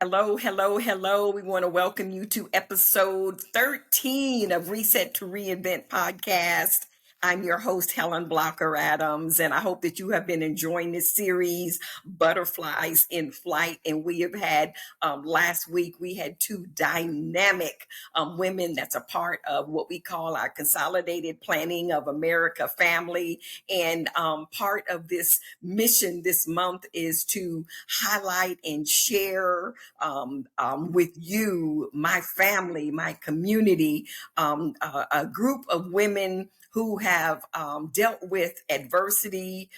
Hello, hello, hello. We want to welcome you to episode 13 of Reset to Reinvent podcast. I'm your host, Helen Blocker Adams, and I hope that you have been enjoying this series, Butterflies in Flight. And we have had, last week, we had two dynamic women that's a part of what we call our Consolidated Planning of America family. And part of this mission this month is to highlight and share with you, my family, my community, a group of women who have dealt with adversity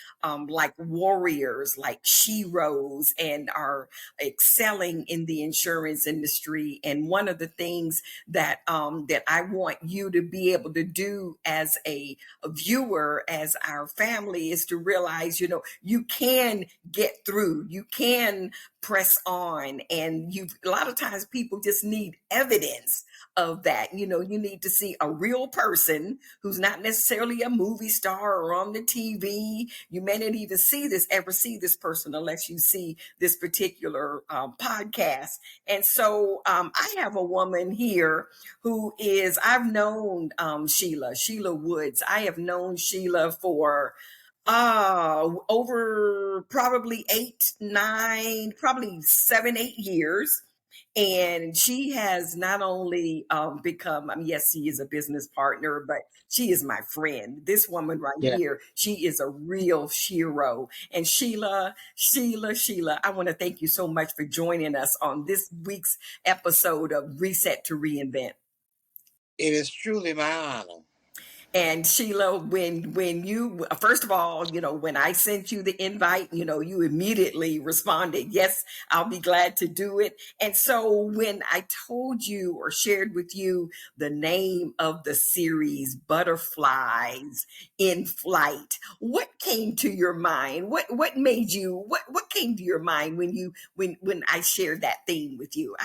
like warriors, like sheroes, and are excelling in the insurance industry. And one of the things that that I want you to be able to do as a viewer, as our family, is to realize, you can get through, you can press on, and a lot of times people just need evidence of that. You need to see a real person who's not necessarily a movie star or on the TV. You may not even ever see this person unless you see this particular podcast. And so I have a woman here who is, I've known Sheila Woods. I have known Sheila for over probably 8, 9, probably 7, 8 years. And she has not only become, yes, she is a business partner, but she is my friend. This woman right Yeah. here, she is a real hero. And Sheila, I want to thank you so much for joining us on this week's episode of Reset to Reinvent. It is truly my honor. And Sheila, when you, first of all, when I sent you the invite, you immediately responded, yes, I'll be glad to do it. And so when I told you or shared with you the name of the series, Butterflies in Flight, what came to your mind? What made you, what came to your mind when I shared that theme with you?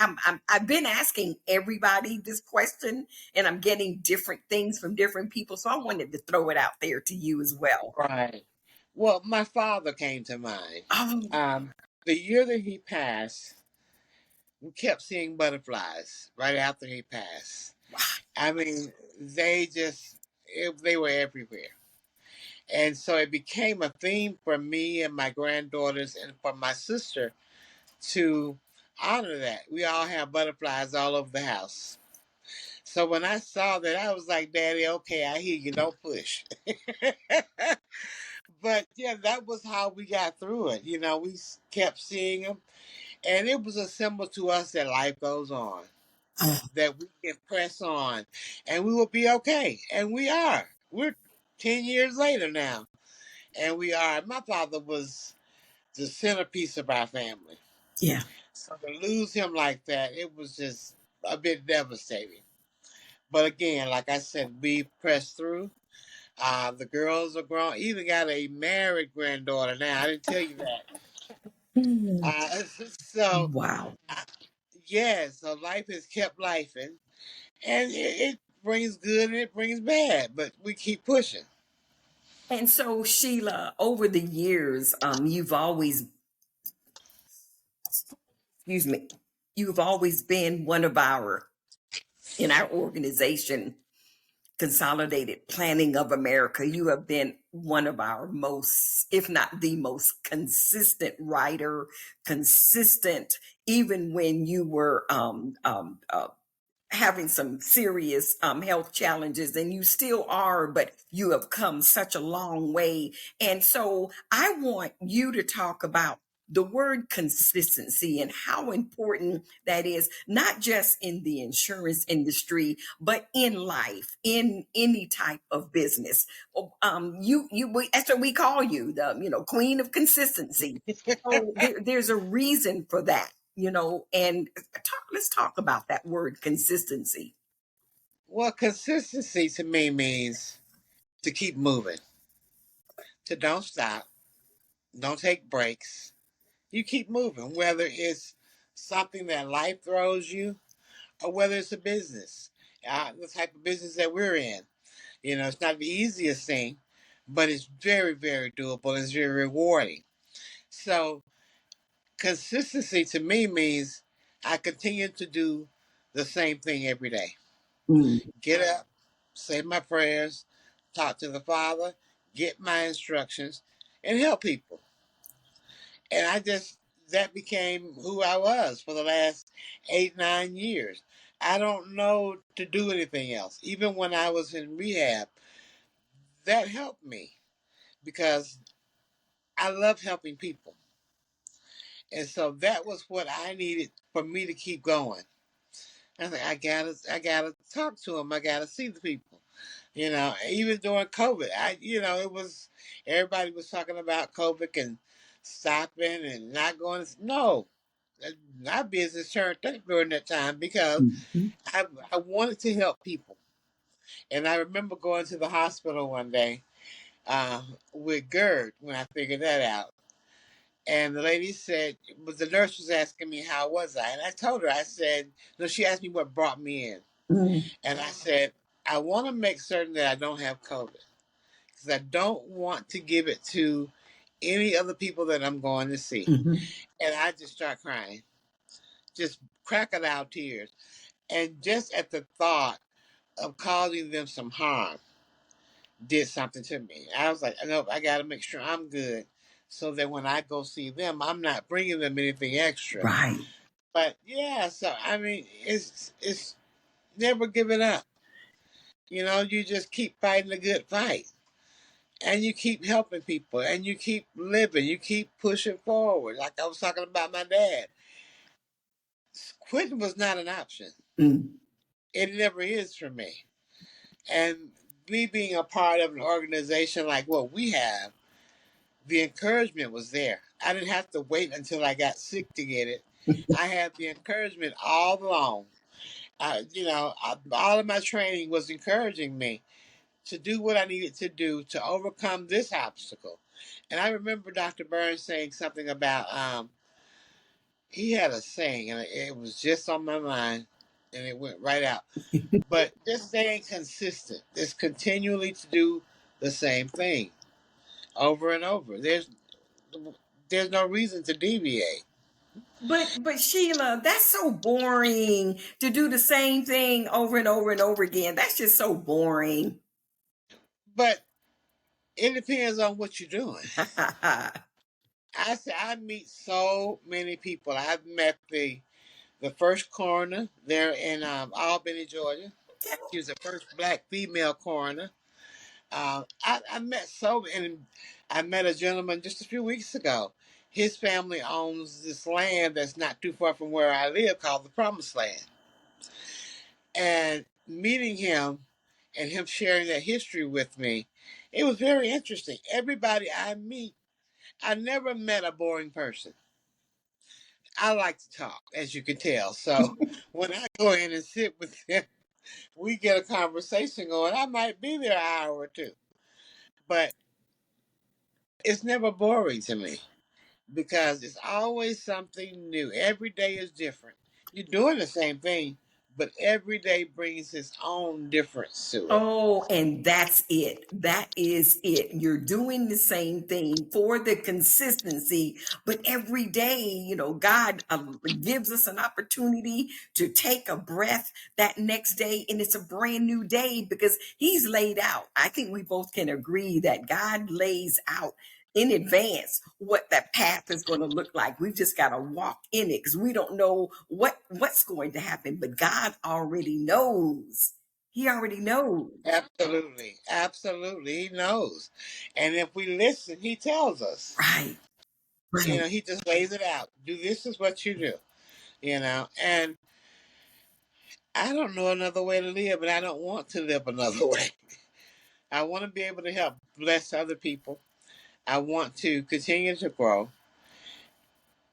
I've been asking everybody this question, and I'm getting different things from different people. So I wanted to throw it out there to you as well. Right. Well, my father came to mind. Oh, The year that he passed, we kept seeing butterflies right after he passed. I mean, they were everywhere. And so it became a theme for me and my granddaughters and for my sister to honor that. We all have butterflies all over the house. So when I saw that, I was like, Daddy, okay, I hear you, don't push. But yeah, that was how we got through it. We kept seeing them, and it was a symbol to us that life goes on, that we can press on, and we will be okay. And we are. We're 10 years later now, and we are. My father was the centerpiece of our family. yeah. So to lose him like that, it was just a bit devastating. But again, like I said, we pressed through. The girls are grown. Even got a married granddaughter now. I didn't tell you that. So Wow. uh, yeah, so life has kept life, and it brings good and it brings bad, but we keep pushing. And so, Sheila, over the years, excuse me, you've always been one of in our organization, Consolidated Planning of America, you have been one of our most, if not the most consistent writer, consistent, even when you were having some serious health challenges, and you still are, but you have come such a long way. And so I want you to talk about the word consistency and how important that is, not just in the insurance industry, but in life, in any type of business. That's what we call you, the queen of consistency. So there's a reason for that, and let's talk about that word consistency. Well, consistency to me means to keep moving, to don't stop, don't take breaks. You keep moving, whether it's something that life throws you or whether it's a business, the type of business that we're in. It's not the easiest thing, but it's very, very doable. It's very rewarding. So consistency to me means I continue to do the same thing every day. Mm, Get up, say my prayers, talk to the Father, get my instructions, and help people. And that became who I was for the last 8, 9 years. I don't know to do anything else. Even when I was in rehab, that helped me because I love helping people. And so that was what I needed for me to keep going. I was like, I gotta talk to them. I gotta see the people. Even during COVID, it was everybody was talking about COVID and stopping and not going. No, my business turned up during that time because mm, I wanted to help people. And I remember going to the hospital one day with GERD when I figured that out. And the lady said, but the nurse was asking me how was I, and I told her. I said, no. She asked me what brought me in, mm, and I said, I want to make certain that I don't have COVID because I don't want to give it to any other people that I'm going to see. mhm. And I just start crying, just cracking out tears, and just at the thought of causing them some harm did something to me. I was like, no, I got to make sure I'm good so that when I go see them, I'm not bringing them anything extra. Right. But yeah, so I mean, it's never giving up. You just keep fighting the good fight, and you keep helping people, and you keep living, you keep pushing forward. Like I was talking about my dad, quitting was not an option. Mm. It never is for me. And me being a part of an organization like what we have, the encouragement was there. I didn't have to wait until I got sick to get it. I had the encouragement all along. All of my training was encouraging me to do what I needed to do to overcome this obstacle. And I remember Dr. Burns saying something about he had a saying, and it was just on my mind, and it went right out. But just staying consistent, just continually to do the same thing over and over. There's no reason to deviate. But Sheila, that's so boring to do the same thing over and over and over again. That's just so boring. But it depends on what you're doing. I meet so many people. I've met the first coroner there in Albany, Georgia. She was the first black female coroner. I met and I met a gentleman just a few weeks ago. His family owns this land that's not too far from where I live called the Promised Land. And meeting him and him sharing that history with me, it was very interesting. Everybody I meet, I never met a boring person. I like to talk, as you can tell. So when I go in and sit with them, we get a conversation going. I might be there an hour or two, but it's never boring to me because it's always something new. Every day is different. You're doing the same thing, but every day brings its own difference to it. Oh, and that's it. That is it. You're doing the same thing for the consistency, but every day, God gives us an opportunity to take a breath that next day, and it's a brand new day because He's laid out. I think we both can agree that God lays out in advance what that path is going to look like. We've just got to walk in it because we don't know what's going to happen, but God already knows. He already knows. Absolutely. Absolutely. He knows. And if we listen, he tells us. Right. Right. He just lays it out. Do this is what you do. And I don't know another way to live, and I don't want to live another way. I want to be able to help bless other people. I want to continue to grow.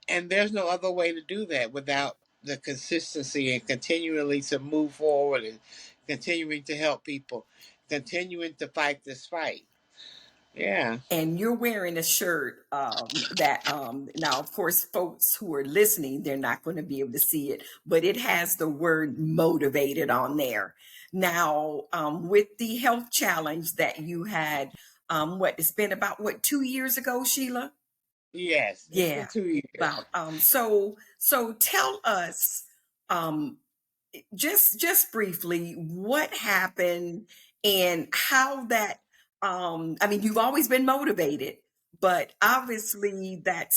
And there's no other way to do that without the consistency and continually to move forward and continuing to help people, continuing to fight this fight. Yeah. And you're wearing a shirt that now, of course, folks who are listening, they're not going to be able to see it, but it has the word motivated on there. Now, with the health challenge that you had, it's been about 2 years ago, Sheila? Yes, it's been Yeah. 2 years. About so tell us um just briefly what happened and how that I mean you've always been motivated, but obviously that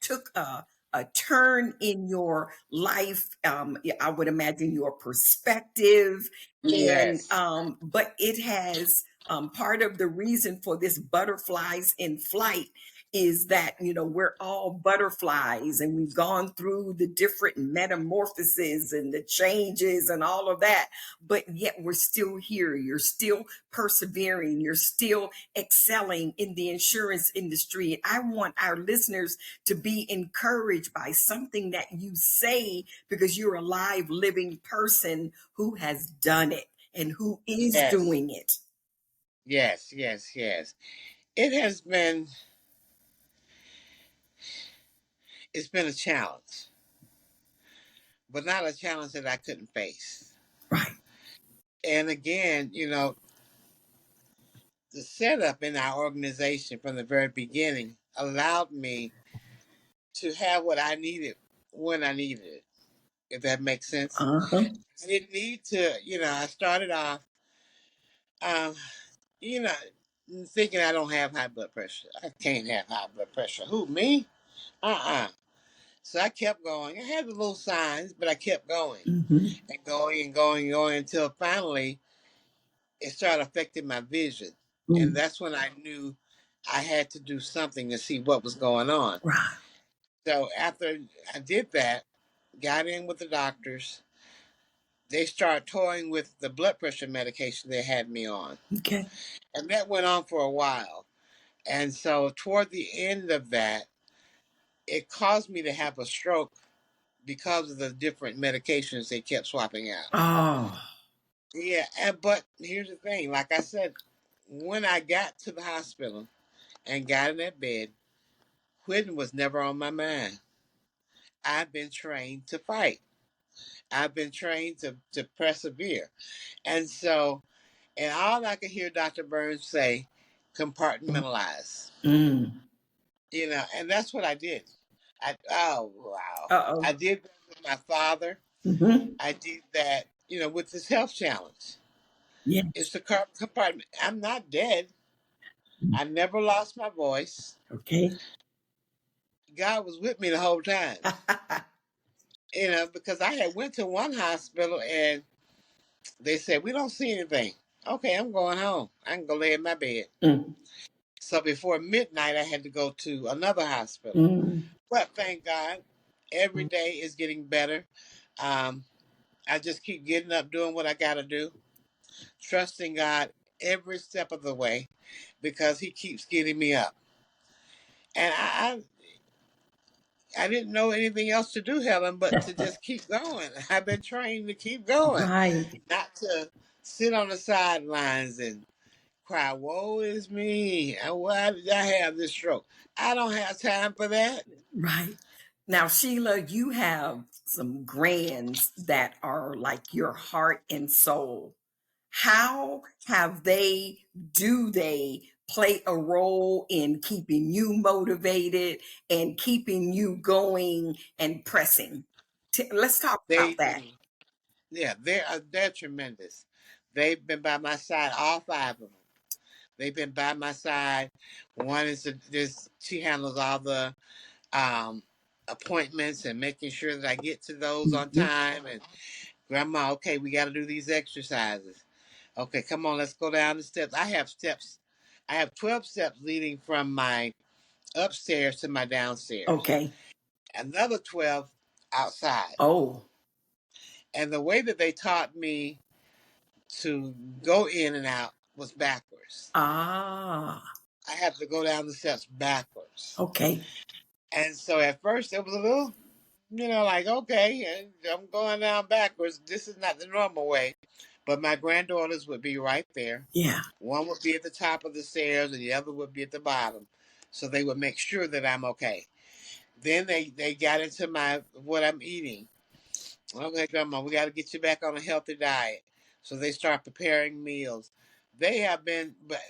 took a turn in your life. Yeah, I would imagine your perspective, and Yes, but it has part of the reason for this butterflies in flight is that we're all butterflies and we've gone through the different metamorphoses and the changes and all of that, but yet we're still here. You're still persevering, you're still excelling in the insurance industry. And I want our listeners to be encouraged by something that you say, because you're a live living person who has done it and who is yes, doing it. yes, yes, yes. It has been, it's been a challenge, but not a challenge that I couldn't face. Right. And again, the setup in our organization from the very beginning allowed me to have what I needed when I needed it, if that makes sense. Uh-huh. I didn't need to, I started off, um, you know, thinking I don't have high blood pressure. I can't have high blood pressure. Who, me? Uh-uh. So I kept going. I had the little signs, but I kept going Hmm. and going and going and going until finally it started affecting my vision. And Mm. that's when I knew I had to do something to see what was going on. Right. So after I did that, got in with the doctors, they started toying with the blood pressure medication they had me on. Okay. And that went on for a while. And so toward the end of that, it caused me to have a stroke because of the different medications they kept swapping out. Oh. Yeah, but here's the thing. Like I said, when I got to the hospital and got in that bed, quitting was never on my mind. I've been trained to fight. I've been trained to persevere. And so, and all I could hear Dr. Burns say, compartmentalize. Mm. And that's what I did. Oh wow. I Uh-oh. did that with my father. Hmm. I did that, with this health challenge. It's Yes. the compartment. I'm not dead. I never lost my voice. Okay. God was with me the whole time. Because I had went to one hospital and they said, we don't see anything. Okay, I'm going home. I can go lay in my bed. Mm. So before midnight, I had to go to another hospital. Mm. But thank God, every day is getting better. Um, I just keep getting up, doing what I got to do, trusting God every step of the way because He keeps getting me up. And I didn't know anything else to do, Helen, but to just keep going. I've been trained to keep going, Right. not to sit on the sidelines and cry, woe is me. And why did I have this stroke? I don't have time for that. Right. Now, Sheila, you have some grands that are like your heart and soul. How have do they play a role in keeping you motivated and keeping you going and pressing? Let's talk They about do. that. Yeah, they're tremendous. They've been by my side, all five of them. They've been by my side. One is this. She handles all the um, appointments and making sure that I get to those on Mhm. time. And Grandma, okay, we got to do these exercises. Okay, come on, let's go down the steps. I have steps. I have 12 steps leading from my upstairs to my downstairs. Okay. Another 12 outside. Oh. And the way that they taught me to go in and out was backwards. Ah. I had to go down the steps backwards. Okay. And so at first it was a little, like, okay, I'm going down backwards. This is not the normal way. But my granddaughters would be right there. Yeah. One would be at the top of the stairs and the other would be at the bottom. So they would make sure that I'm okay. Then they got into what I'm eating. Okay, Grandma, we got to get you back on a healthy diet. So they start preparing meals. They have been, but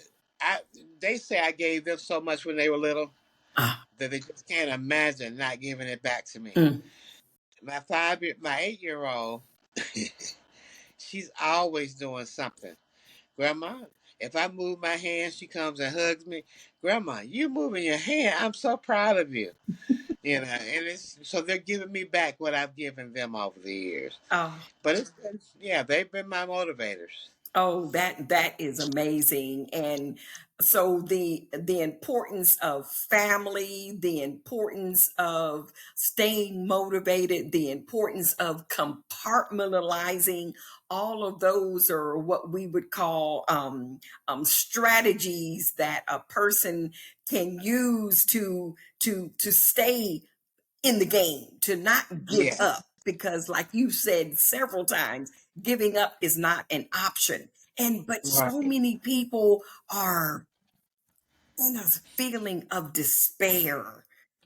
I, they say I gave them so much when they were little, Ah. that they just can't imagine not giving it back to me. Mm. My 8-year-old, she's always doing something. Grandma, if I move my hand, she comes and hugs me. Grandma, you moving your hand. I'm so proud of you. You know, and it's so they're giving me back what I've given them over the years. Oh, But it's been, yeah, they've been my motivators. oh, that is amazing. And so the importance of family, the importance of staying motivated, the importance of compartmentalizing, all of those are what we would call strategies that a person can use to stay in the game, to not give up, Yes, because like you said several times, giving up is not an option. And but so right. many people are in a feeling of despair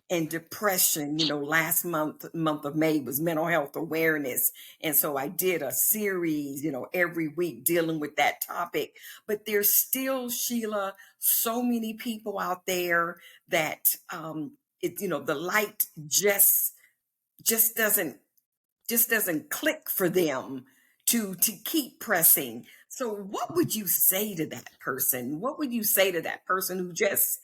and depression. Last month of May was mental health awareness, and so I did a series, every week dealing with that topic. But there's still, Sheila, so many people out there that the light just doesn't click for them to keep pressing. So what would you say to that person? What would you say to that person who just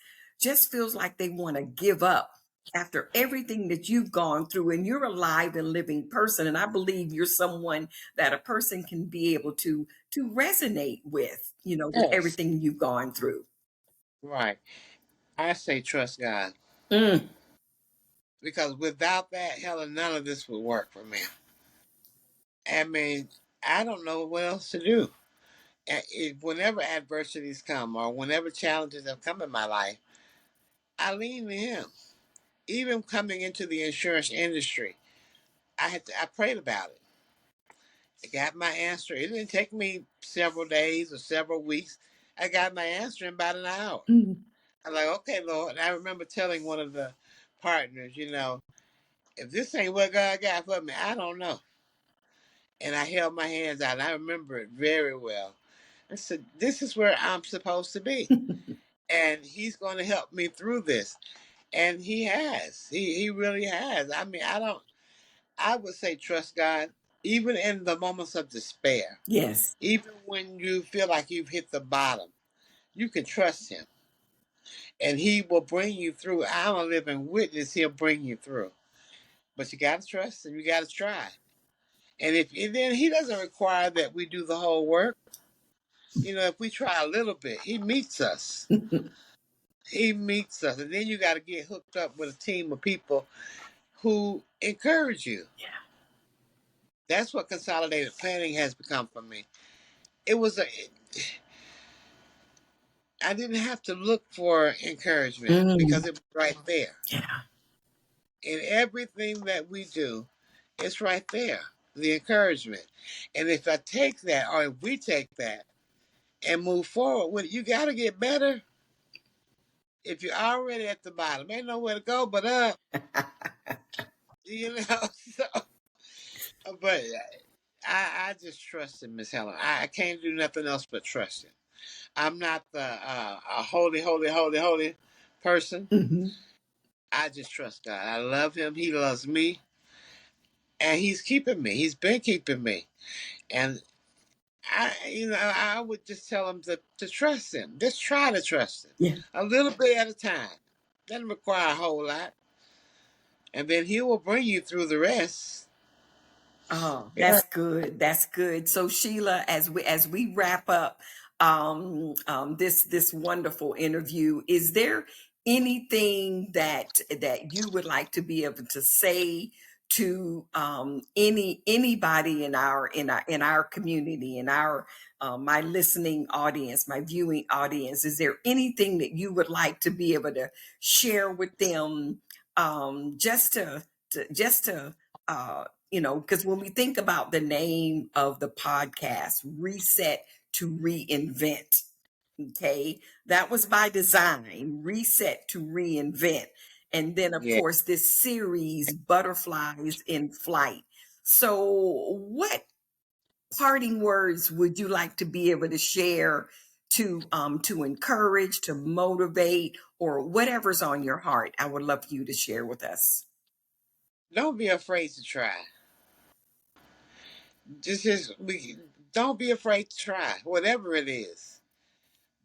feels like they want to give up after everything that you've gone through? And you're a live and living person, and I believe you're someone that a person can be able to resonate with Yes, everything you've gone through. right. I say trust God Mm. because without that, Helen, none of this would work for me. I mean, I don't know what else to do. Whenever adversities come or whenever challenges have come in my life, I lean to Him. Even coming into the insurance industry, I prayed about it. I got my answer. It didn't take me several days or several weeks. I got my answer in about an hour. Mm. I'm like, okay, Lord. And I remember telling one of the partners, if this ain't what God got for me, I don't know. And I held my hands out. And I remember it very well. I said, this is where I'm supposed to be. And He's going to help me through this. And He has. He really has. I mean, I would say trust God, even in the moments of despair. Yes. Even when you feel like you've hit the bottom, you can trust Him. And He will bring you through. I'm a living witness. He'll bring you through. But you got to trust Him. You got to try. And then He doesn't require that we do the whole work. If we try a little bit, He meets us. He meets us. And then you got to get hooked up with a team of people who encourage you. That's what consolidated planning has become for me. It was I didn't have to look for encouragement because Mm. it was right there. Yeah. In everything that we do, it's right there, the encouragement. And if I take that, or if we take that and move forward with it, you got to get better. If you're already at the bottom, ain't nowhere to go but up, you know. So, but I just trust him, Miss Helen. I can't do nothing else but trust him. I'm not a holy, holy, holy, holy person. Mhm. I just trust God. I love him. He loves me. And he's keeping me. He's been keeping me. And I would just tell him to trust him. Just try to trust him. Yeah. A little bit at a time. Doesn't require a whole lot. And then he will bring you through the rest. Oh, Yeah. that's good. That's good. So Sheila, as we wrap up this wonderful interview, is there anything that you would like to be able to say to anybody in our community, in our my listening audience, my viewing audience? Is there anything that you would like to be able to share with them, just to because when we think about the name of the podcast, Reset to Reinvent, okay, that was by design, Reset to Reinvent. And then, of Yeah. course, this series, Butterflies in Flight. So, what parting words would you like to be able to share to encourage, to motivate, or whatever's on your heart. I would love for you to share with us. Don't be afraid to try. Don't be afraid to try, whatever it is.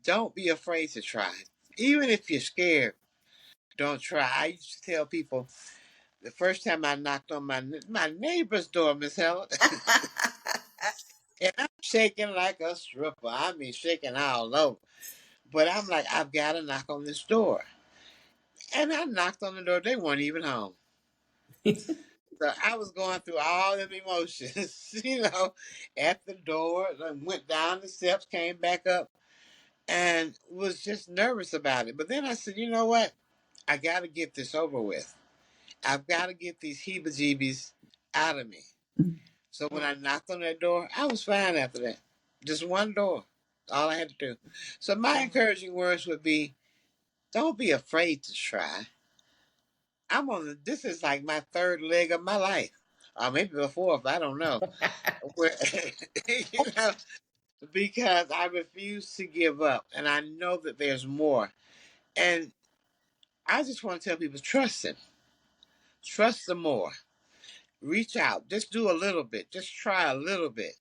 Don't be afraid to try. Even if you're scared, don't try. I used to tell people the first time I knocked on my neighbor's door, Miss Helen, and I'm shaking like a stripper. I mean, shaking all over. But I'm like, I've got to knock on this door. And I knocked on the door. They weren't even home. So I was going through all them emotions, at the door. Then went down the steps, came back up, and was just nervous about it. But then I said, you know what? I got to get this over with. I've got to get these heebie-jeebies out of me. So when I knocked on that door, I was fine after that. Just one door. All I had to do. So my encouraging words would be, don't be afraid to try. This is like my third leg of my life. Or maybe the fourth, I don't know. Where, you know, because I refuse to give up. And I know that there's more. And I just want to tell people, trust him. Trust the more. Reach out. Just do a little bit. Just try a little bit.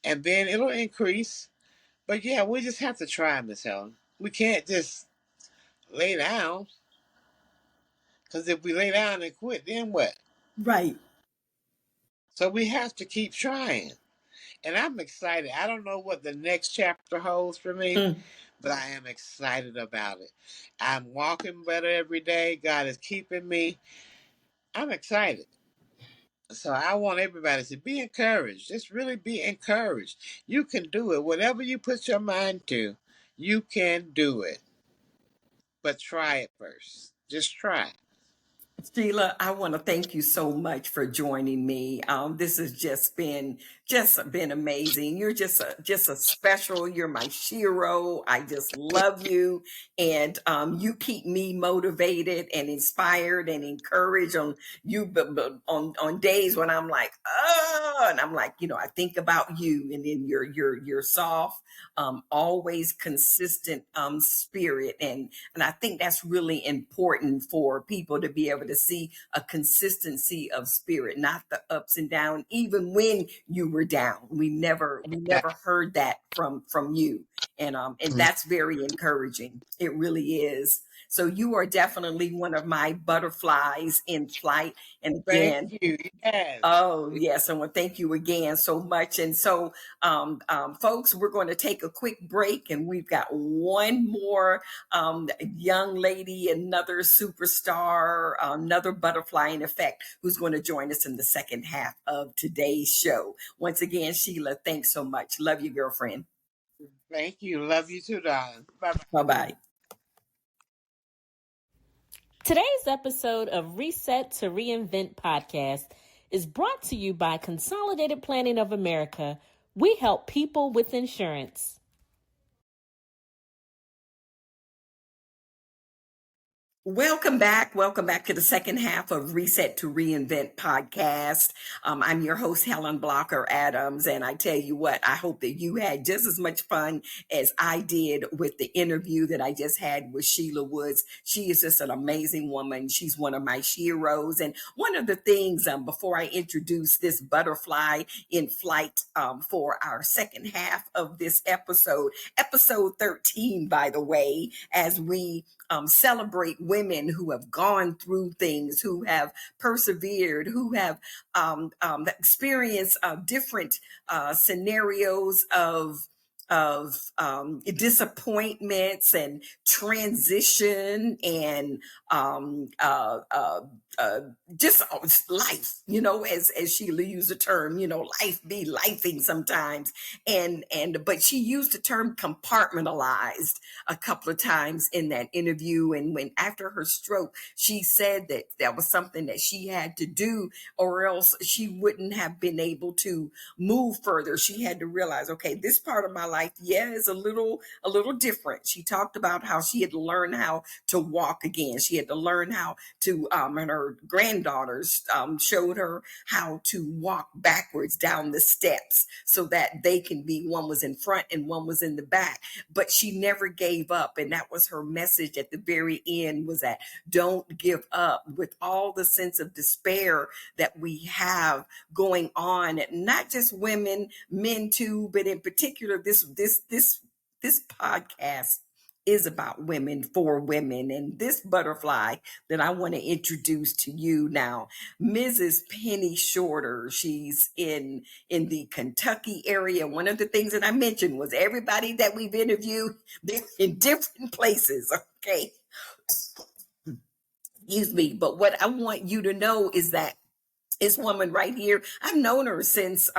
And then it'll increase. But yeah, we just have to try, Miss Helen. We can't just lay down. Because if we lay down and quit, then what? Right. So we have to keep trying. And I'm excited. I don't know what the next chapter holds for me, Mm. but I am excited about it. I'm walking better every day. God is keeping me. I'm excited. So I want everybody to be encouraged. Just really be encouraged. You can do it. Whatever you put your mind to, you can do it. But try it first. Just try. Sheila, I want to thank you so much for joining me. This has just been amazing. You're just a special. You're my shiro. I just love you, and you keep me motivated and inspired and encouraged on you. But on days when I'm like, oh, and I'm like, I think about you, and then your soft, always consistent spirit, and I think that's really important for people to be able to see a consistency of spirit, not the ups and downs, even when you were down. We never heard that from you. And that's very encouraging. It really is. So you are definitely one of my butterflies in flight. And Thank again, you. Yes. oh, yes. I want to thank you again so much. And so, folks, we're going to take a quick break, and we've got one more young lady, another superstar, another butterfly in effect, who's going to join us in the second half of today's show. Once again, Sheila, thanks so much. Love you, girlfriend. Thank you. Love you too, darling. Bye bye. Bye bye. Today's episode of Reset to Reinvent podcast is brought to you by Consolidated Planning of America. We help people with insurance. Welcome back. Welcome back to the second half of Reset to Reinvent podcast. I'm your host, Helen Blocker Adams. And I tell you what, I hope that you had just as much fun as I did with the interview that I just had with Sheila Woods. She is just an amazing woman. She's one of my heroes. And one of the things, before I introduce this butterfly in flight for our second half of this episode 13, by the way, as we celebrate women who have gone through things, who have persevered, who have experienced different scenarios of disappointments and transition and just life, as Sheila used the term, life be lifing sometimes. But she used the term compartmentalized a couple of times in that interview. And when after her stroke, she said that that was something that she had to do, or else she wouldn't have been able to move further. She had to realize, okay, this part of my life life, yeah, is a little different. She talked about how she had learned how to walk again. She had to learn how to, and her granddaughters showed her how to walk backwards down the steps so that they can be, one was in front and one was in the back. But she never gave up. And that was her message at the very end, was that don't give up with all the sense of despair that we have going on, not just women, men too, but in particular, this podcast is about women for women. And this butterfly that I want to introduce to you now, Mrs. Penny Shorter, she's in the Kentucky area. One of the things that I mentioned was everybody that we've interviewed, they're in different places. Okay. Excuse me. But what I want you to know is that this woman right here, I've known her since,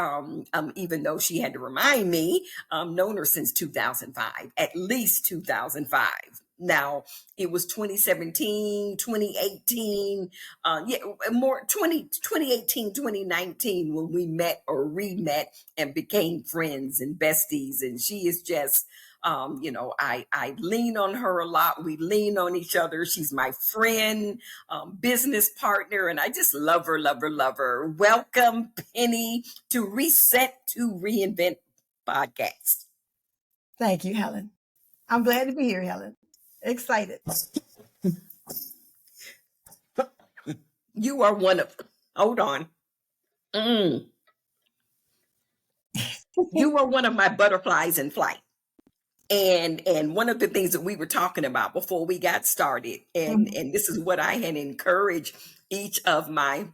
even though she had to remind me, known her since 2005, at least 2005. Now, it was 2017, 2018, yeah, more 2018, 2019 when we met or re-met and became friends and besties. And she is just, I lean on her a lot. We lean on each other. She's my friend, business partner, and I just love her, love her, love her. Welcome, Penny, to Reset to Reinvent podcast. Thank you, Helen. I'm glad to be here, Helen. Excited. You are one of, hold on. You are one of my butterflies in flight. And one of the things that we were talking about before we got started, and this is what I had encouraged each of my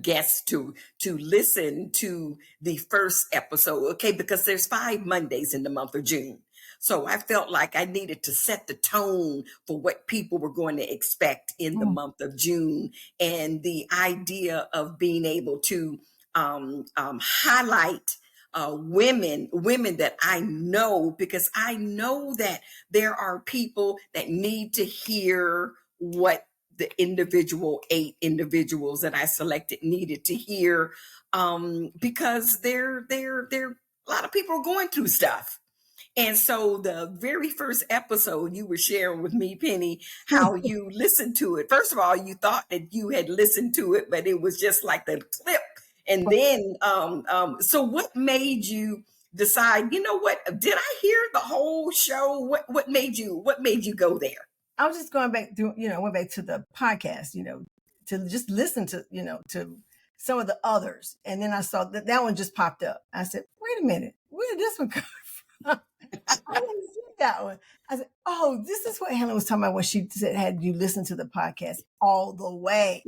guests to listen to the first episode, okay, because there's 5 Mondays in the month of June. So I felt like I needed to set the tone for what people were going to expect in the month of June, and the idea of being able to highlight women that I know, because I know that there are people that need to hear what the 8 individuals that I selected needed to hear, because they're a lot of people are going through stuff. And so the very first episode you were sharing with me, Penny, how you listened to it. First of all, you thought that you had listened to it, but it was just like the clip. And then, so what made you decide, you know what, did I hear the whole show? What made you go there? I was just going back through, went back to the podcast, to just listen to, to some of the others. And then I saw that one just popped up. I said, wait a minute, where did this one come from? I didn't see that one. I said, oh, this is what Helen was talking about when she said, had you listened to the podcast all the way?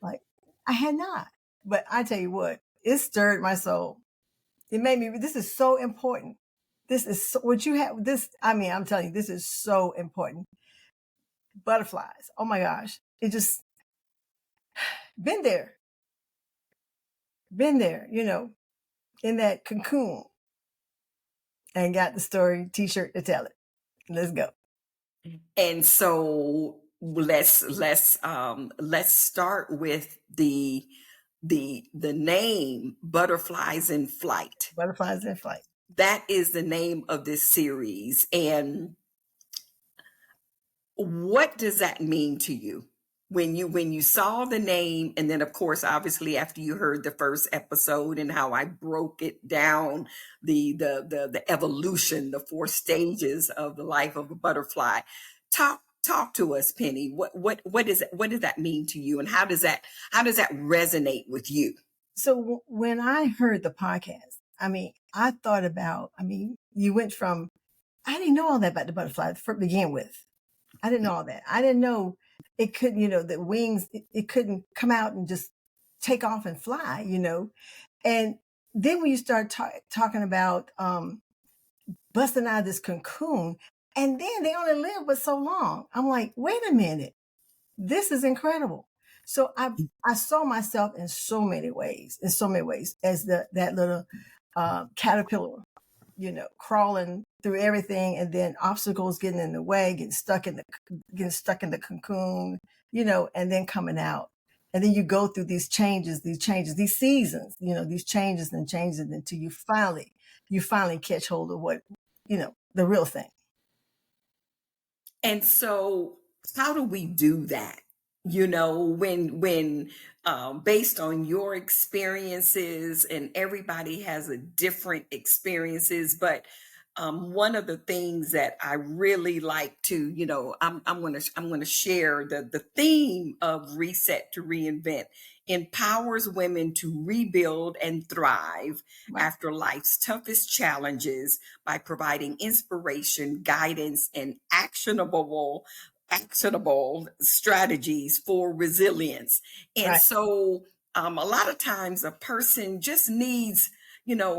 Like, I had not. But I tell you what, it stirred my soul. It made me, this is so important. This is so, what you have, I'm telling you, this is so important. Butterflies. Oh my gosh. It just, been there, in that cocoon, and got the story t-shirt to tell it. Let's go. And so let's start with the name Butterflies in Flight. Butterflies in Flight. That is the name of this series. And what does that mean to you when you saw the name? And then, of course, obviously, after you heard the first episode and how I broke it down, the evolution, the 4 stages of the life of a butterfly. Talk to us, Penny. What is it? What does that mean to you, and how does that resonate with you? So when I heard the podcast, I thought about, you went from, I didn't know all that about the butterfly to begin with. I didn't know all that. I didn't know it couldn't, the wings, it couldn't come out and just take off and fly, And then when you start talking about busting out of this cocoon, and then they only live but so long. I'm like, wait a minute, this is incredible. So I saw myself in so many ways as that little caterpillar, crawling through everything, and then obstacles getting in the way, getting stuck in the cocoon, and then coming out. And then you go through these changes, these seasons, these changes and changes until you finally you finally catch hold of what, the real thing. And so, how do we do that? When based on your experiences, and everybody has a different experiences, but one of the things that I really like to, I'm gonna share the theme of Reset to Reinvent empowers women to rebuild and thrive Right. after life's toughest challenges by providing inspiration, guidance, and actionable strategies for resilience. And Right. so a lot of times a person just needs,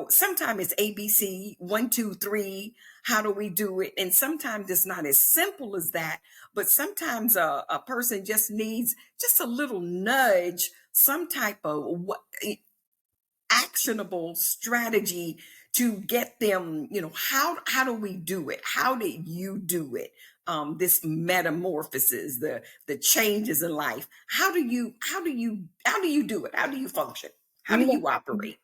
sometimes it's ABC, 1, 2, 3. How do we do it? And sometimes it's not as simple as that, but sometimes a person just needs just a little nudge, some type of actionable strategy to get them, how do we do it? How did you do it? This metamorphosis, the changes in life. How do you do it? How do you function? How Well, do you operate?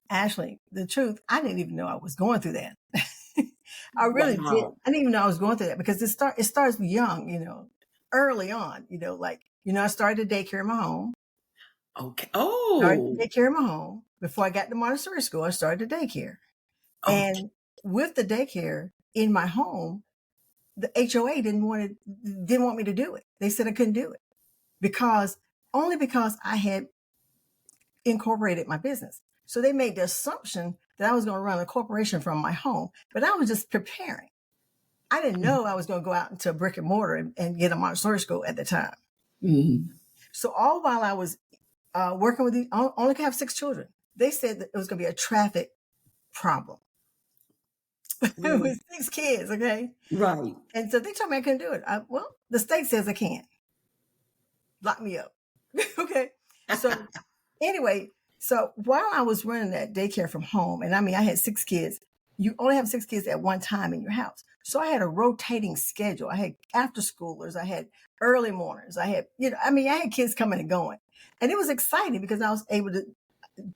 Ashley, the truth, I didn't even know I was going through that. I really did. Wow. I didn't even know I was going through that because it starts young, early on, I started daycare in my home. Okay. Started Oh, daycare in my home. Before I got to Montessori school, I started daycare. okay. And with the daycare in my home, the HOA didn't want me to do it. They said I couldn't do it only because I had incorporated my business. So they made the assumption that I was going to run a corporation from my home, but I was just preparing. I didn't know I was going to go out into a brick and mortar and get a Montessori school at the time. Mhm. So all while I was working with I only have 6 children. They said that it was going to be a traffic problem. It Mm. was 6 kids, okay? Right. And so they told me I couldn't do it. Well, the state says I can. Lock me up. Okay. So anyway, so while I was running that daycare from home, and I had 6 kids, you only have 6 kids at one time in your house. So I had a rotating schedule. I had after schoolers, I had early mornings, I had, I had kids coming and going. And it was exciting because I was able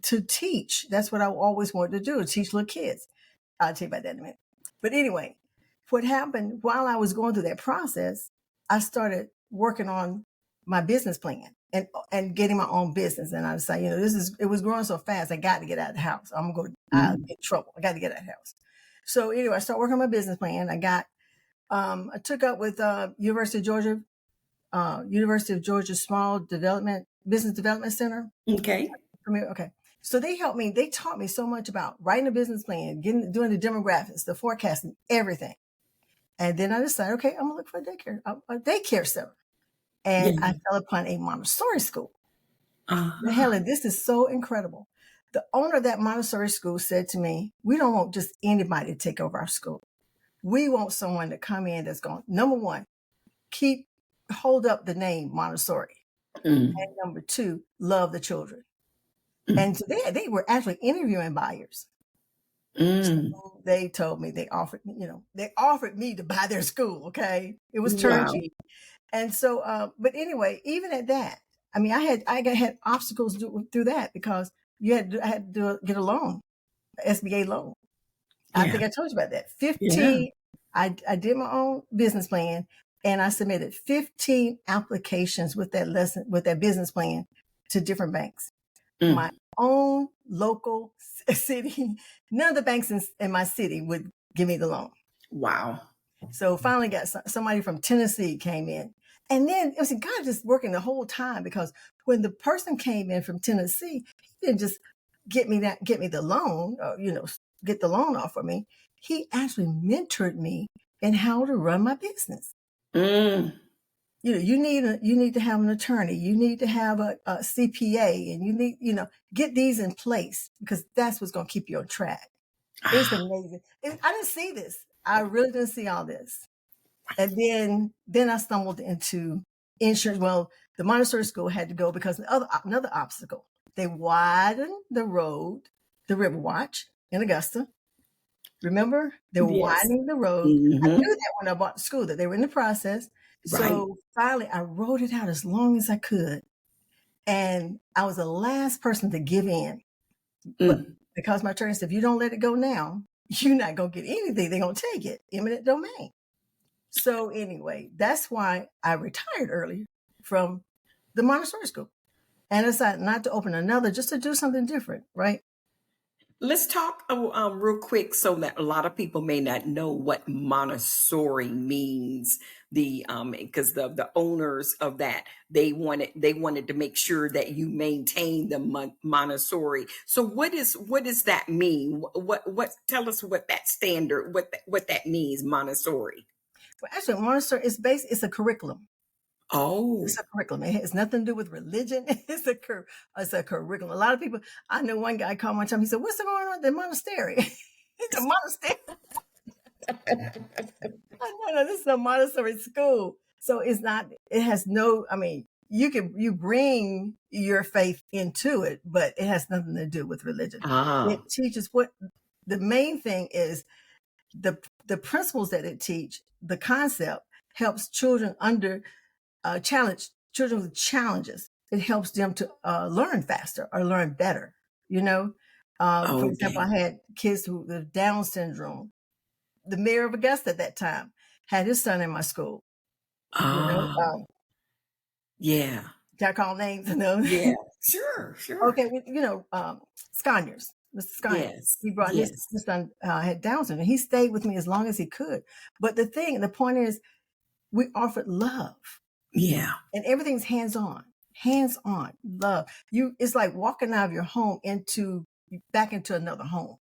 to teach. That's what I always wanted to do, teach little kids. I'll tell you about that in a minute. But anyway, what happened while I was going through that process, I started working on my business plan and getting my own business. And I decided, it was growing so fast. I got to get out of the house. I'm going to get in trouble. I got to get out of the house. So anyway, I started working on my business plan. I took up with University of Georgia Small Business Development Center. Okay. Okay. So they helped me. They taught me so much about writing a business plan, doing the demographics, the forecasting, everything. And then I decided, okay, I'm gonna look for a daycare center. And Yeah. I fell upon a Montessori school. Now, Uh-huh. Helen, this is so incredible. The owner of that Montessori school said to me, we don't want just anybody to take over our school. We want someone to come in that's going, number one, hold up the name Montessori. Mm. And number 2, love the children. Mm. And so they were actually interviewing buyers. Mm. So they told me they offered me to buy their school. Okay. It was Wow. turnkey. And so, but anyway, even at that, I had obstacles through that because I had to get a loan, SBA loan. I Yeah. think I told you about that. Yeah. 15, I did my own business plan and I submitted 15 applications with that business plan to different banks. Mm. My own local city, none of the banks in my city would give me the loan. Wow. So finally got somebody from Tennessee came in. And then it was God just working the whole time because when the person came in from Tennessee, he didn't just get me the loan, or, get the loan off for me. He actually mentored me in how to run my business. Mm. You need to have an attorney. You need to have a CPA, and you need, get these in place because that's what's going to keep you on track. It's amazing. I didn't see this. I really didn't see all this. And then I stumbled into insurance. Well, the Montessori school had to go because another obstacle. They widened the road, the Riverwatch in Augusta. Remember? They were Yes. widening the road. I Mm-hmm. knew that when I bought the school, that they were in the process. Right. So finally, I wrote it out as long as I could. And I was the last person to give in. But Mm. because my attorney said, if you don't let it go now, you're not going to get anything. They're going to take it, eminent domain. So anyway, that's why I retired early from the Montessori school and decided not to open another, just to do something different, right? Let's talk real quick so that a lot of people may not know what Montessori means. The because the owners of that, they wanted to make sure that you maintain the Montessori. So what does that mean? What tell us what that standard what that means, Montessori. Well, actually, Montessori is it's a curriculum. Oh, It's a curriculum. It has nothing to do with religion. It's a curriculum. A lot of people, I know one guy called one time, he said, "What's going on with the monastery?" The monastery. No, this is a Montessori school. So it has no, I mean, you bring your faith into it, but it has nothing to do with religion. It teaches the main thing is the principles that it teach, the concept helps children children with challenges. It helps them to learn faster or learn better, For example, I had kids with Down syndrome. The mayor of Augusta at that time had his son in my school. Yeah. Can I call names? No. Yeah. Sure. Okay. Scaniers. Mr. Scaniers. Yes. He brought his son had Down syndrome. He stayed with me as long as he could. But the point is, we offered love. Yeah. And everything's hands-on love. It's like walking out of your home back into another home.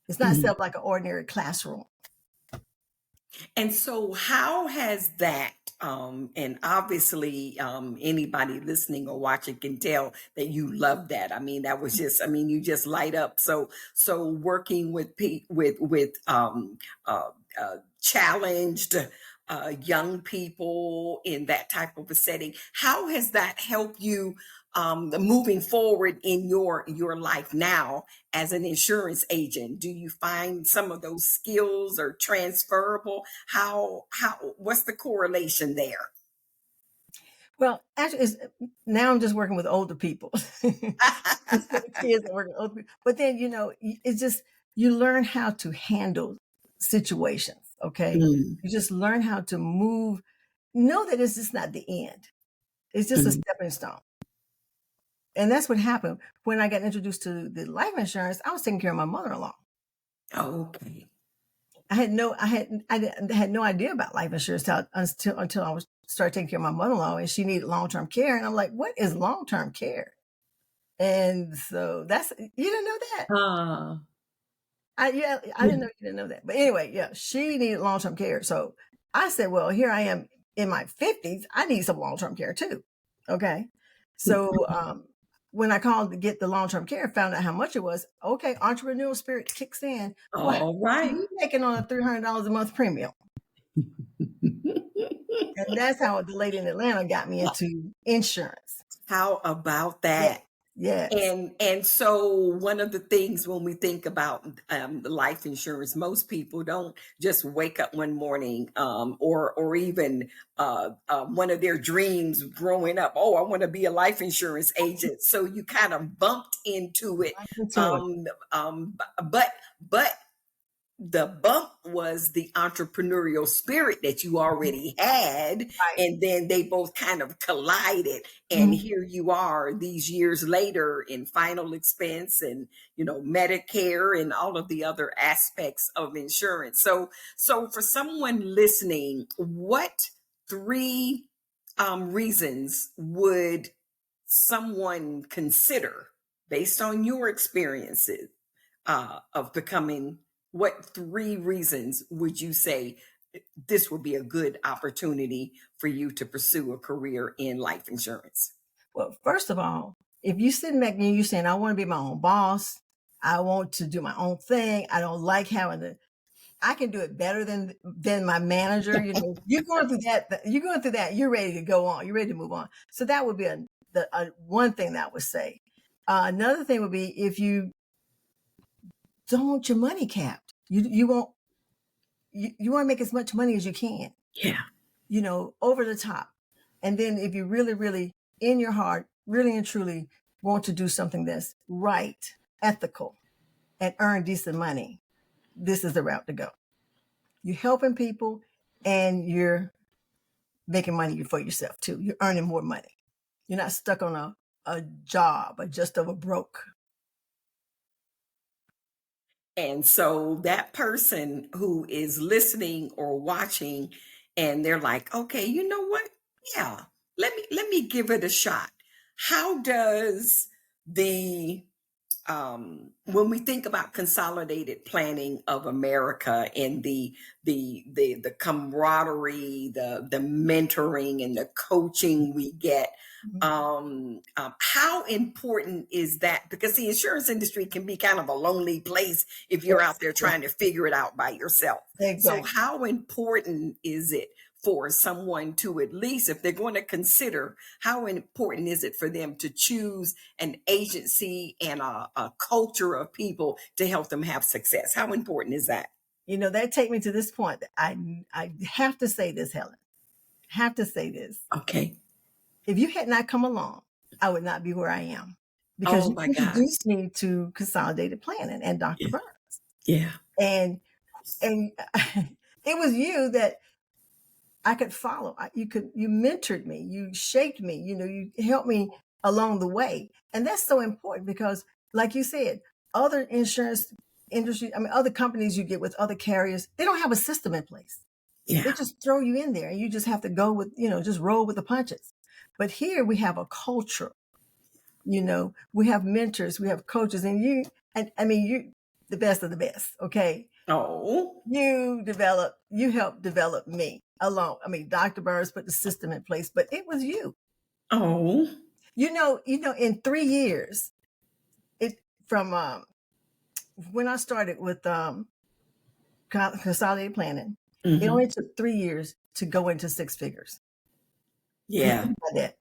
It's not set up like an ordinary classroom. And so how has that, and obviously anybody listening or watching can tell that you love that. I mean, that was just, you just light up. So working with challenged young people in that type of a setting, how has that helped you moving forward in your life now as an insurance agent? Do you find some of those skills are transferable? How what's the correlation there? Well, actually, now I'm just working with older people. Kids are working with older people. But then, it's just, you learn how to handle situations, okay? You just learn how to move. Know that it's just not the end. It's just a stepping stone. And that's what happened when I got introduced to the life insurance. I was taking care of my mother-in-law. Okay. I had no idea about life insurance until I started taking care of my mother-in-law, and she needed long-term care. And I'm like, what is long-term care? And so you didn't know that? I didn't know you didn't know that. But anyway, yeah, she needed long-term care. So I said, well, here I am in my 50s. I need some long-term care too. Okay. So when I called to get the long-term care, found out how much it was. Okay, entrepreneurial spirit kicks in. All right. You making on a $300 a month premium. And that's how the lady in Atlanta got me into insurance. How about that? Yes. And so one of the things when we think about the life insurance, most people don't just wake up one morning or even one of their dreams growing up. Oh, I want to be a life insurance agent. So you kind of bumped into it. But the bump was the entrepreneurial spirit that you already had. Right. And then they both kind of collided. And here you are these years later in final expense and, Medicare and all of the other aspects of insurance. So for someone listening, what 3 reasons would someone consider based on your experiences of becoming? What 3 reasons would you say this would be a good opportunity for you to pursue a career in life insurance? Well, first of all, if you're sitting back and you're saying, I want to be my own boss, I want to do my own thing, I don't like I can do it better than my manager. You're going through that. You're ready to go on. You're ready to move on. So that would be one thing that I would say. Another thing would be if you don't want your money capped. You want to make as much money as you can. Yeah. Over the top. And then if you really, really in your heart, really and truly want to do something that's right, ethical, and earn decent money, this is the route to go. You're helping people and you're making money for yourself too. You're earning more money. You're not stuck on a job or just over broke. And so that person who is listening or watching and they're like, okay, you know what? Yeah, let me give it a shot. How does the when we think about consolidated planning of America and the camaraderie, the mentoring and the coaching we get, how important is that? Because the insurance industry can be kind of a lonely place if you're out there trying to figure it out by yourself. Exactly. So how important is it for someone to, at least if they're going to consider, how important is it for them to choose an agency and a culture of people to help them have success? How important is that? That take me to this point. I have to say this, Helen. Have to say this. Okay. If you had not come along, I would not be where I am, because you introduced me to consolidated planning and Dr. Burns. Yeah. And it was you that I could follow. You mentored me, you shaped me, you helped me along the way. And that's so important because, like you said, other insurance industry, other companies you get with other carriers, they don't have a system in place. Yeah. They just throw you in there and you just have to go with, just roll with the punches. But here we have a culture, we have mentors, we have coaches, and you the best of the best. Okay. Oh, You helped develop me alone. Dr. Burns put the system in place, but it was you. Oh, In 3 years, from when I started with consolidated planning, it only took 3 years to go into 6 figures. Yeah. You think about that.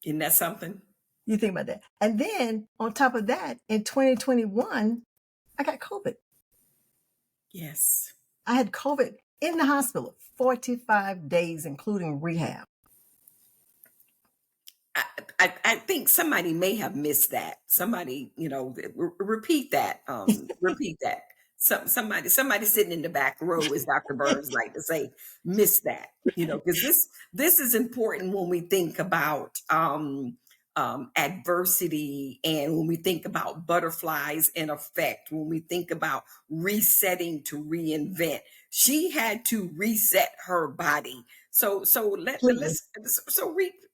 Isn't that something? You think about that. And then on top of that, in 2021, I got COVID. Yes. I had COVID in the hospital, 45 days, including rehab. I think somebody may have missed that. Somebody, repeat that. Repeat that. Somebody sitting in the back row, as Dr. Burns like to say, missed that. Because this is important when we think about adversity, and when we think about butterflies in effect, when we think about resetting to reinvent. She had to reset her body. So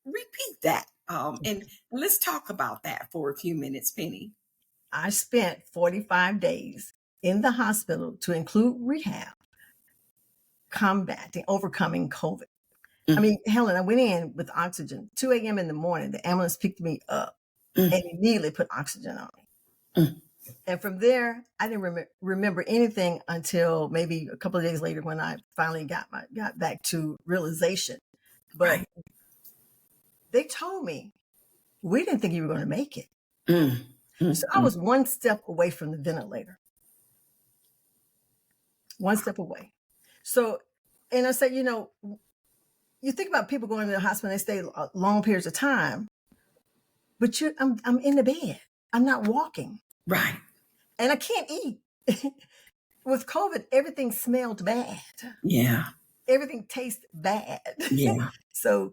repeat that. And let's talk about that for a few minutes, Penny. I spent 45 days in the hospital, to include rehab, overcoming COVID. Helen, I went in with oxygen, 2 a.m. in the morning. The ambulance picked me up and immediately put oxygen on me. And from there, I didn't remember anything until maybe a couple of days later, when I finally got back to realization. But they told me, we didn't think you were going to make it. So I was one step away from the ventilator. One step away. So, and I said, you think about people going to the hospital, they stay long periods of time, but I'm in the bed. I'm not walking. Right. And I can't eat. With COVID, everything smelled bad. Yeah. Everything tastes bad. Yeah. So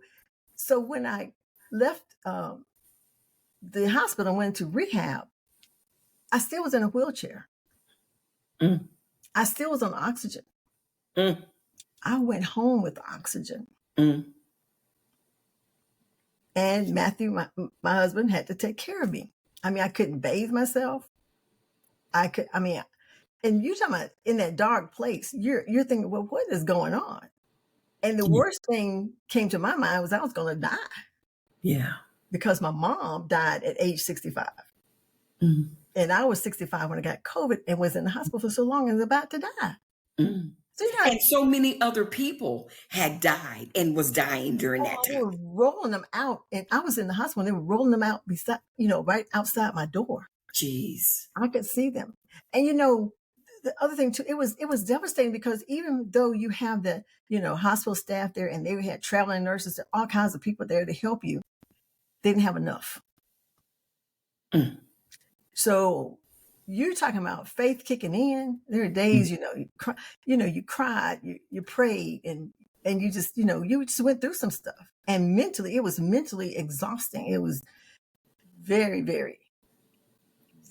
when I left the hospital and went to rehab, I still was in a wheelchair. I still was on oxygen. I went home with oxygen. And Matthew, my husband, had to take care of me. I couldn't bathe myself. And you're talking about in that dark place, you're thinking, well, what is going on? And the worst thing came to my mind was I was going to die. Yeah. Because my mom died at age 65. And I was 65 when I got COVID and was in the hospital for so long and was about to die. And so many other people had died and was dying during that time. They were rolling them out, and I was in the hospital. And they were rolling them out beside, right outside my door. Jeez, I could see them. And the other thing too, it was devastating, because even though you have the hospital staff there, and they had traveling nurses and all kinds of people there to help you, they didn't have enough. So you're talking about faith kicking in. There are days, you cried, you prayed, and you just, you just went through some stuff. And mentally, it was mentally exhausting. It was very, very,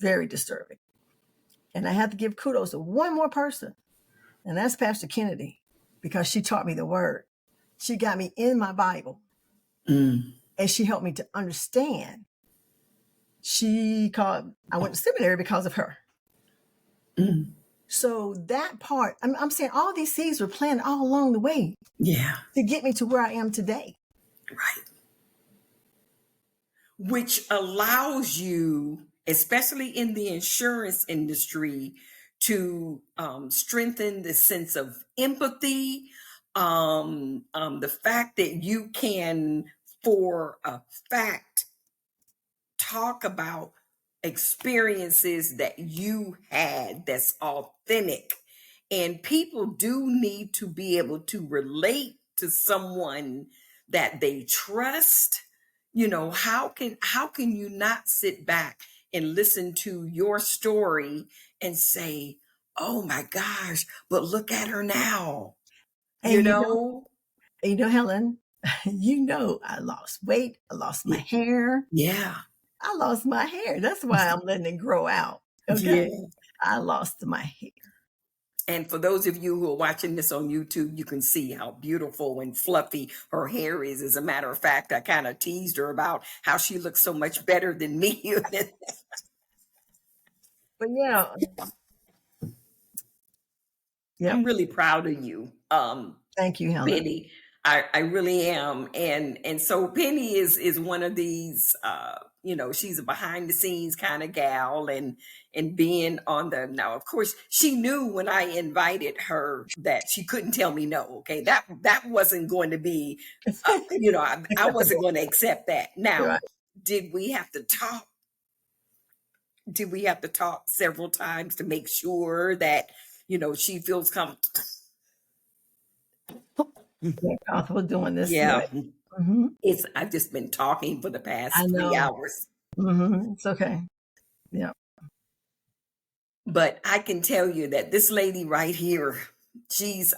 very disturbing. And I have to give kudos to one more person, and that's Pastor Kennedy, because she taught me the word. She got me in my Bible, and she helped me to understand. I went to seminary because of her. So that part, I'm saying all these seeds were planted all along the way. Yeah. To get me to where I am today. Right. Which allows you, especially in the insurance industry, to strengthen the sense of empathy, the fact that you can, for a fact, talk about experiences that you had that's authentic. And people do need to be able to relate to someone that they trust. How can you not sit back and listen to your story and say, oh my gosh, but look at her now. And Helen, I lost weight, I lost my hair. Yeah. I lost my hair. That's why I'm letting it grow out. Okay. Yeah. I lost my hair. And for those of you who are watching this on YouTube, you can see how beautiful and fluffy her hair is. As a matter of fact, I kind of teased her about how she looks so much better than me. But yeah. I'm really proud of you. Thank you, Helen. Penny. I really am. And so Penny is one of these, she's a behind the scenes kind of gal, and being on now, of course, she knew when I invited her that she couldn't tell me no. Okay. That wasn't going to be, I wasn't going to accept that. Now, right. Did we have to talk? Did we have to talk several times to make sure that, she feels comfortable? Comfortable doing this. Yeah. Mm-hmm. I've just been talking for the past 3 hours. Mm-hmm. It's okay. Yeah. But I can tell you that this lady right here, she's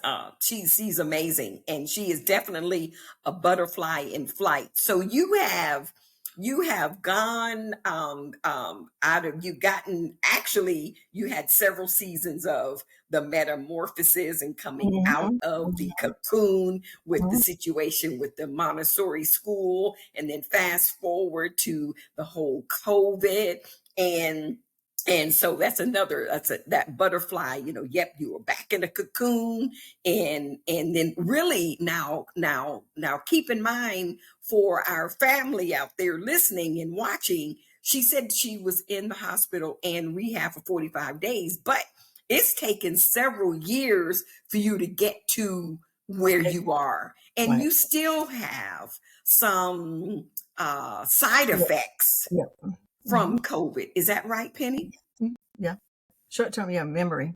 amazing, and she is definitely a butterfly in flight. So you have gone you had several seasons of the metamorphosis and coming out of the cocoon with the situation with the Montessori school, and then fast forward to the whole COVID, and so that butterfly, yep, you were back in the cocoon, and then really now keep in mind, for our family out there listening and watching, she said she was in the hospital and rehab for 45 days, but it's taken several years for you to get to where you are. And right. You still have some side effects from COVID. Is that right, Penny? Yeah. Short-term, memory.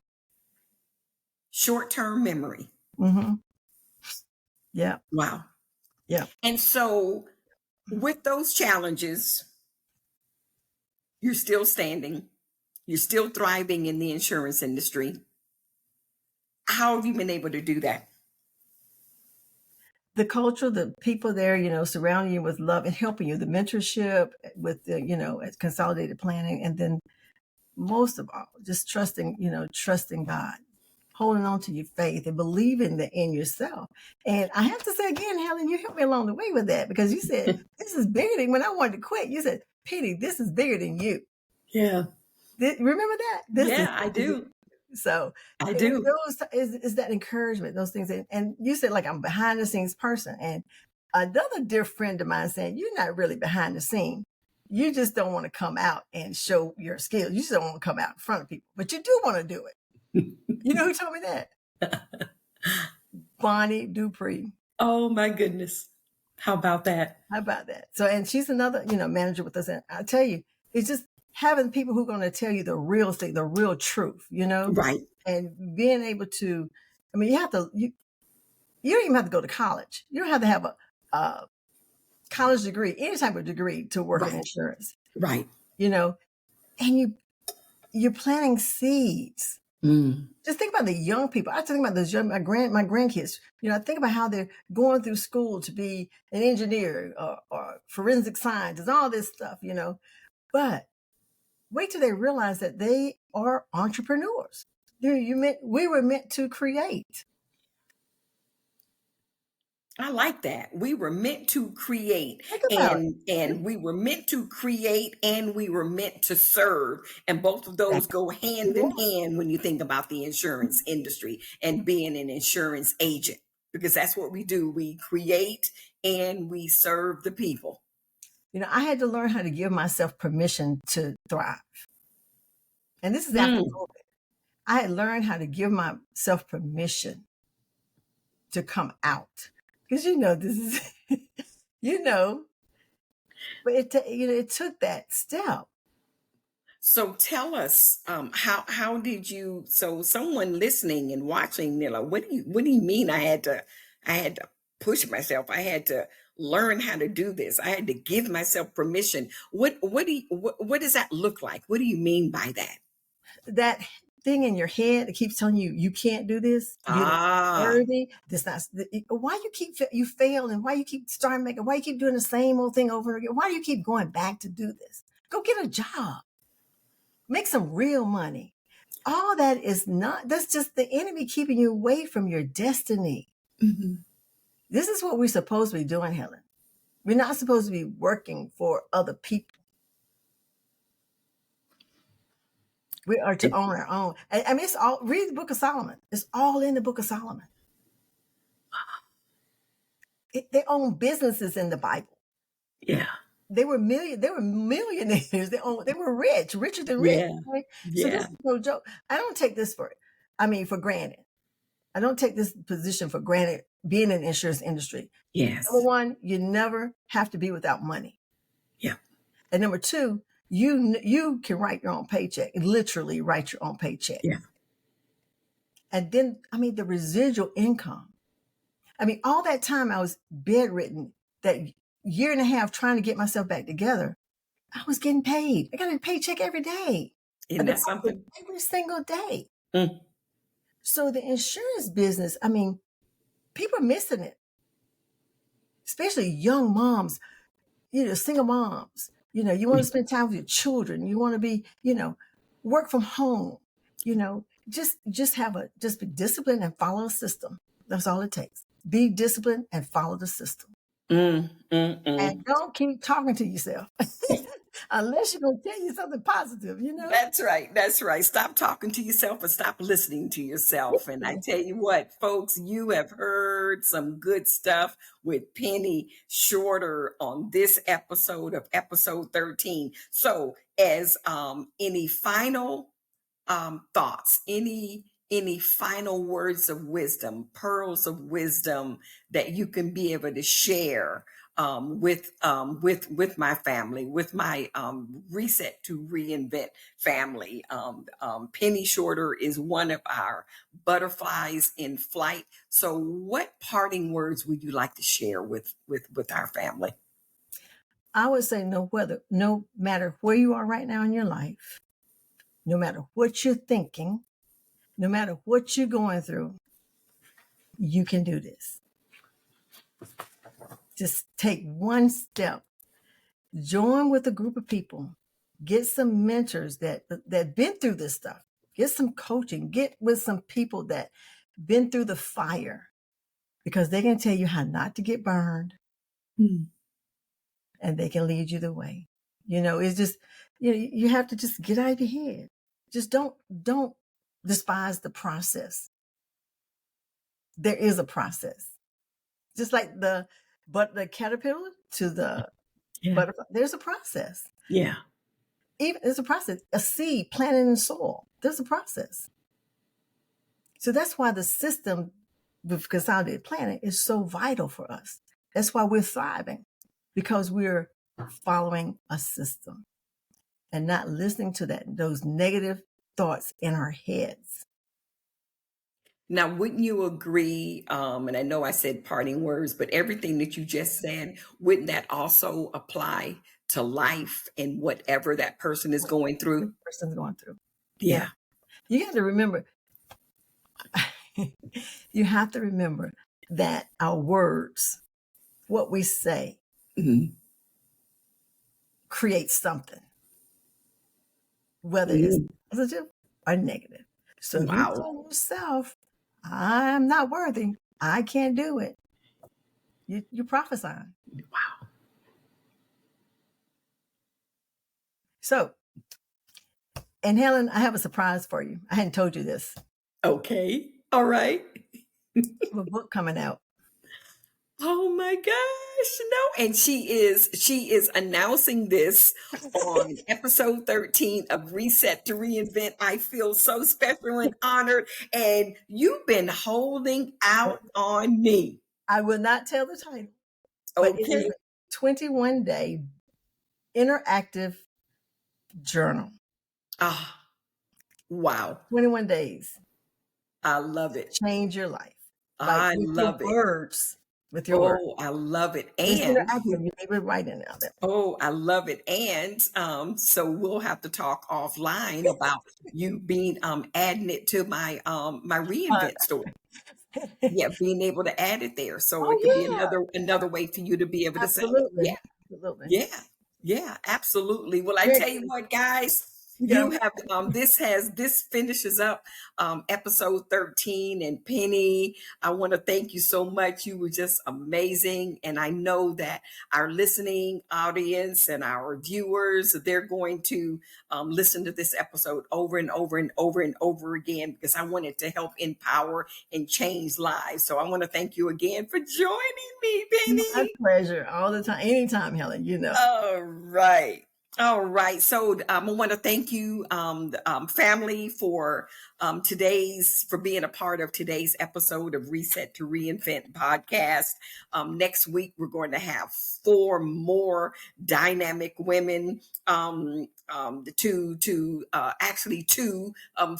Short-term memory. Mm-hmm. Yeah. Wow. Yeah. And so with those challenges, you're still standing. You're still thriving in the insurance industry. How have you been able to do that? The culture, the people there, surrounding you with love and helping you, the mentorship with the, consolidated planning, and then most of all, just trusting God, holding on to your faith and believing in yourself. And I have to say again, Helen, you helped me along the way with that, because you said, this is bigger than, when I wanted to quit, you said, Penny, this is bigger than you. Yeah. Remember that? I do. So I do. Is that encouragement, those things. And you said, like, I'm behind the scenes person. And another dear friend of mine said, you're not really behind the scene. You just don't want to come out and show your skills. You just don't want to come out in front of people, but you do want to do it. You know who told me that? Bonnie Dupree. Oh my goodness. How about that? So, and she's another, manager with us. And I tell you, it's just having people who are going to tell you the real thing, the real truth, Right. And being able to, you don't even have to go to college. You don't have to have a college degree, any type of degree to work in insurance. Right. And you're planting seeds. Just think about the young people. I think about those young, my grandkids. I think about how they're going through school to be an engineer or forensic scientist, all this stuff, But wait till they realize that they are entrepreneurs. We were meant to create. I like that. We were meant to create, Think about and we were meant to create, and we were meant to serve. And both of those go hand in hand when you think about the insurance industry and being an insurance agent, because that's what we do. We create and we serve the people. I had to learn how to give myself permission to thrive. And this is after COVID. I had learned how to give myself permission to come out. Because this is, but it took that step. So tell us, how did you? So someone listening and watching, they're like, what do you mean? I had to push myself. I had to learn how to do this. I had to give myself permission. What does that look like? What do you mean by that? That thing in your head that keeps telling you you can't do this, you're not worthy, this not why you fail, and why you keep why you keep doing the same old thing over and again, why do you keep going back to do this? Go get a job, make some real money. All that that's just the enemy keeping you away from your destiny. This is what we're supposed to be doing, Helen. We're not supposed to be working for other people. We are to own our own. I mean, it's all, read the Book of Solomon. It's all in the Book of Solomon. They own businesses in the Bible. Yeah. They were millionaires. They were rich, richer than rich. Yeah. Right? Yeah. So this is no joke. I don't take this for granted. I don't take this position for granted, being in the insurance industry. Yes. Number one, you never have to be without money. Yeah. And number two, you can write your own paycheck, literally write your own paycheck. Yeah. And then, the residual income. All that time I was bedridden, that year and a half trying to get myself back together, I was getting paid. I got a paycheck every day. Isn't that something? Every single day. Mm. So the insurance business, people are missing it. Especially young moms, single moms. You want to spend time with your children. You want to be, work from home. Just be disciplined and follow a system. That's all it takes. Be disciplined and follow the system. And don't keep talking to yourself unless you're going to tell you something positive, That's right. That's right. Stop talking to yourself and stop listening to yourself. And I tell you what, folks, you have heard some good stuff with Penny Shorter on this episode of episode 13. So as any final thoughts, any final words of wisdom, pearls of wisdom that you can be able to share with my family, with my Reset to Reinvent family. Penny Shorter is one of our butterflies in flight. So what parting words would you like to share with our family? I would say no matter where you are right now in your life, no matter what you're thinking, no matter what you're going through, you can do this. Just take one step. Join with a group of people. Get some mentors that been through this stuff. Get some coaching. Get with some people that been through the fire, because they can tell you how not to get burned. And they can lead you the way. It's just, you have to just get out of your head. Just don't despise the process. There is a process. Just like the caterpillar to the butterfly, there's a process. Yeah. Even there's a process. A seed planted in the soil, there's a process. So that's why the system with consolidated planning is so vital for us. That's why we're thriving, because we're following a system and not listening to those negative thoughts in our heads. Now, wouldn't you agree, and I know I said parting words, but everything that you just said, wouldn't that also apply to life and whatever that person is going through? Yeah. You got to remember, you have to remember that our words, what we say, Mhm. creates something, whether it's Mm. positive or negative. So if you Wow. tell yourself, I'm not worthy, I can't do it, you're prophesying. Wow. So, and Helen, I have a surprise for you. I hadn't told you this. Okay. All right. I have a book coming out. Oh my gosh. No. And she is announcing this on episode 13 of Reset to Reinvent. I feel so special and honored. And you've been holding out on me. I will not tell the title, but it is Okay. a 21-day interactive journal. Ah, wow. 21 days I love it. change your life by I with your love it. words. With your words. Oh, I love it. It's And interactive. You're able to write in there. oh, I love it. And so we'll have to talk offline about you being adding it to my Uh, reinvent store. Yeah, being able to add it there. So oh it could be yeah, another way for you to be able to sell it. absolutely, Yeah. absolutely. Yeah, yeah, absolutely. Well, I Very tell you excited. what, guys, Yeah. you have this finishes up episode 13. And Penny, I want to thank you so much. You were just amazing. And I know that our listening audience and our viewers, they're going to listen to this episode over and over and over and over again, because I wanted to help empower and change lives. So I want to thank you again for joining me, My Penny. pleasure. All the time, anytime, Helen. All right. All right. So I want to thank you, family, for for being a part of today's episode of Reset to Reinvent podcast. Next week, we're going to have 4 more dynamic women, actually 2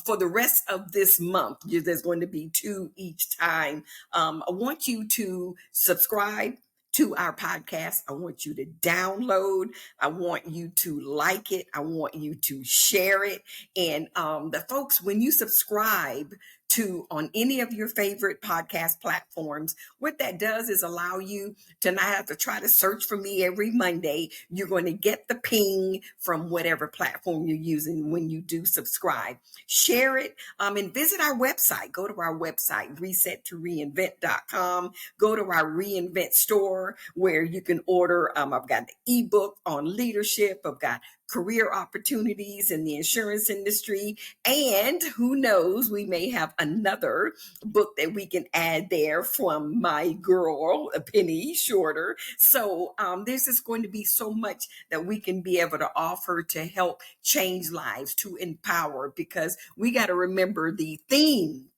for the rest of this month. There's going to be 2 each time. I want you to subscribe to our podcast. I want you to download. I want you to like it. I want you to share it. And the folks, when you subscribe to on any of your favorite podcast platforms, what that does is allow you to not have to try to search for me every Monday. You're going to get the ping from whatever platform you're using when you do subscribe. Share it, and visit our website. Go to our website, resettoreinvent.com. Go to our Reinvent store where you can order. I've got the ebook on leadership. I've got career opportunities in the insurance industry. And who knows, we may have another book that we can add there from my girl, Penny Shorter. So there's just going to be so much that we can be able to offer to help change lives, to empower, because we got to remember the theme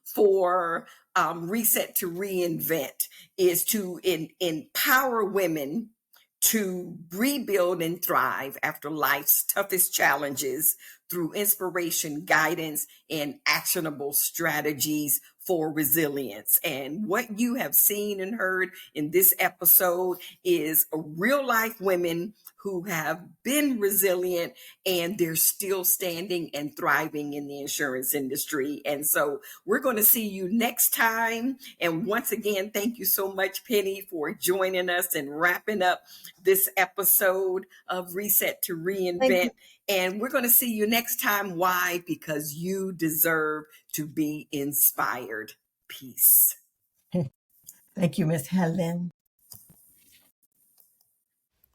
for Reset to Reinvent is to empower women to rebuild and thrive after life's toughest challenges through inspiration, guidance, and actionable strategies for resilience. And what you have seen and heard in this episode is real life women who have been resilient, and they're still standing and thriving in the insurance industry. And so we're going to see you next time. And once again, thank you so much, Penny, for joining us and wrapping up this episode of Reset to Reinvent. And we're going to see you next time. Why? Because you deserve to be inspired. Peace. Thank you, Miss Helen.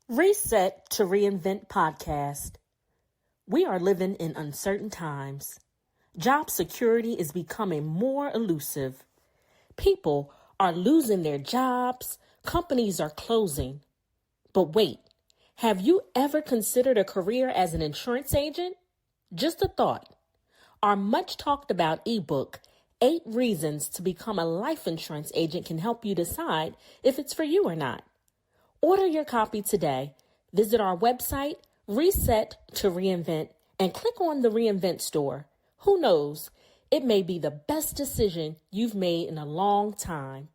Reset to Reinvent podcast. We are living in uncertain times. Job security is becoming more elusive. People are losing their jobs. Companies are closing. But wait, have you ever considered a career as an insurance agent? Just a thought. Our much talked about ebook, 8 Reasons to Become a Life Insurance Agent, can help you decide if it's for you or not. Order your copy today. Visit our website, Reset to Reinvent, and click on the Reinvent store. Who knows? It may be the best decision you've made in a long time.